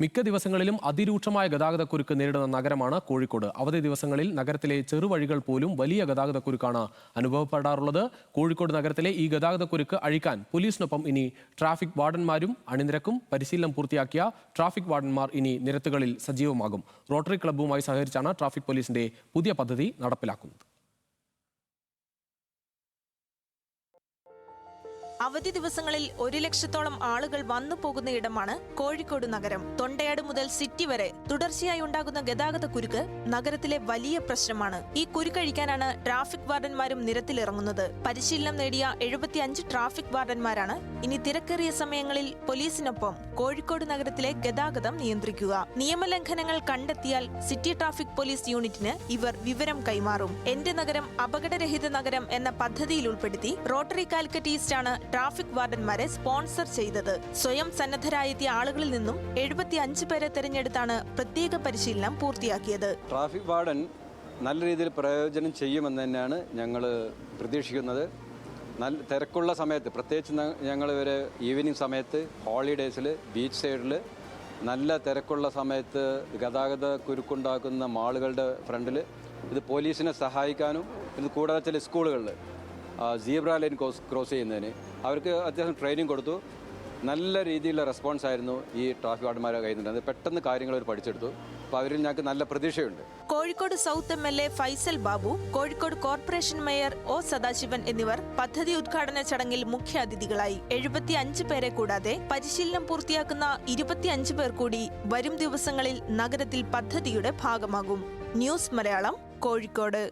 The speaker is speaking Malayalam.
മിക്ക ദിവസങ്ങളിലും അതിരൂക്ഷമായ ഗതാഗതക്കുരുക്ക് നേരിടുന്ന നഗരമാണ് കോഴിക്കോട്. അവധി ദിവസങ്ങളിൽ നഗരത്തിലെ ചെറുവഴികൾ പോലും വലിയ ഗതാഗതക്കുരുക്കാണ് അനുഭവപ്പെടാറുള്ളത്. കോഴിക്കോട് നഗരത്തിലെ ഈ ഗതാഗതക്കുരുക്ക് അഴിക്കാൻ പോലീസിനൊപ്പം ഇനി ട്രാഫിക് വാർഡന്മാരും അണിനിരക്കും. പരിശീലനം പൂർത്തിയാക്കിയ ട്രാഫിക് വാർഡന്മാർ ഇനി നിരത്തുകളിൽ സജീവമാകും. റോട്ടറി ക്ലബ്ബുമായി സഹകരിച്ചാണ് ട്രാഫിക് പോലീസിന്റെ പുതിയ പദ്ധതി നടപ്പിലാക്കുന്നത്. അവധി ദിവസങ്ങളിൽ 1 ലക്ഷത്തോളം ആളുകൾ വന്നു പോകുന്ന ഇടമാണ് കോഴിക്കോട് നഗരം. തൊണ്ടയാട് മുതൽ സിറ്റി വരെ തുടർച്ചയായി ഉണ്ടാകുന്ന ഗതാഗത കുരുക്ക് നഗരത്തിലെ വലിയ പ്രശ്നമാണ്. ഈ കുരുക്കഴിക്കാനാണ് ട്രാഫിക് വാർഡന്മാരും നിരത്തിലിറങ്ങുന്നത്. പരിശീലനം നേടിയ 75 ട്രാഫിക് വാർഡന്മാരാണ് ഇനി തിരക്കേറിയ സമയങ്ങളിൽ പോലീസിനൊപ്പം കോഴിക്കോട് നഗരത്തിലെ ഗതാഗതം നിയന്ത്രിക്കുക. നിയമലംഘനങ്ങൾ കണ്ടെത്തിയാൽ സിറ്റി ട്രാഫിക് പോലീസ് യൂണിറ്റിന് ഇവർ വിവരം കൈമാറും. എന്റെ നഗരം അപകടരഹിത നഗരം എന്ന പദ്ധതിയിൽ ഉൾപ്പെടുത്തി റോട്ടറി കാലിക്കറ്റ് ഈസ്റ്റ് ആണ് ട്രാഫിക് വാർഡന്മാരെ സ്പോൺസർ ചെയ്തത്. സ്വയം സന്നദ്ധരായെത്തിയ ആളുകളിൽ നിന്നും 75 പേരെ തെരഞ്ഞെടുത്താണ് പ്രത്യേക പരിശീലനം പൂർത്തിയാക്കിയത്. ട്രാഫിക് വാർഡൻ നല്ല രീതിയിൽ പ്രയോജനം ചെയ്യുമെന്ന് തന്നെയാണ് ഞങ്ങൾ പ്രതീക്ഷിക്കുന്നത്. നല്ല തിരക്കുള്ള സമയത്ത്, പ്രത്യേകിച്ച് ഞങ്ങൾ ഒരു ഈവനിങ് സമയത്ത്, ഹോളിഡേയ്സിൽ, ബീച്ച് സൈഡിൽ നല്ല തിരക്കുള്ള സമയത്ത് ഗതാഗത കുരുക്കുണ്ടാക്കുന്ന മാളുകളുടെ ഫ്രണ്ടിൽ ഇത് പോലീസിനെ സഹായിക്കാനും, ഇത് കൂടാതെ ചില സ്കൂളുകളിൽ സീബ്ര ലൈൻ ക്രോസ് ചെയ്യുന്നതിന് അവർക്ക് അത്യാവശ്യം ട്രെയിനിങ് കൊടുത്തു. നല്ല രീതിയിലുള്ള റെസ്പോൺസ് ആയിരുന്നു ഈ ട്രാഫിക് വാർഡന്മാരെ കയ്യിൽ പെട്ടെന്ന് കാര്യങ്ങൾ അവർ പഠിച്ചെടുത്തു. അപ്പോൾ അവരിൽ ഞങ്ങൾക്ക് നല്ല പ്രതീക്ഷയുണ്ട്. Kozhikode south MLA Faisal Babu, Kozhikode corporation mayor O Sadasivan എന്നിവർ പദ്ധതി ഉദ്ഘാടന ചടങ്ങിൽ മുഖ്യാതിഥികളായി. 75 പേരെ കൂടാതെ പരിശീലനം പൂർത്തിയാക്കുന്ന 25 പേർ കൂടി വരും ദിവസങ്ങളിൽ നഗരത്തിൽ പദ്ധതിയുടെ ഭാഗമാകും. ന്യൂസ് മലയാളം, കോഴിക്കോട്.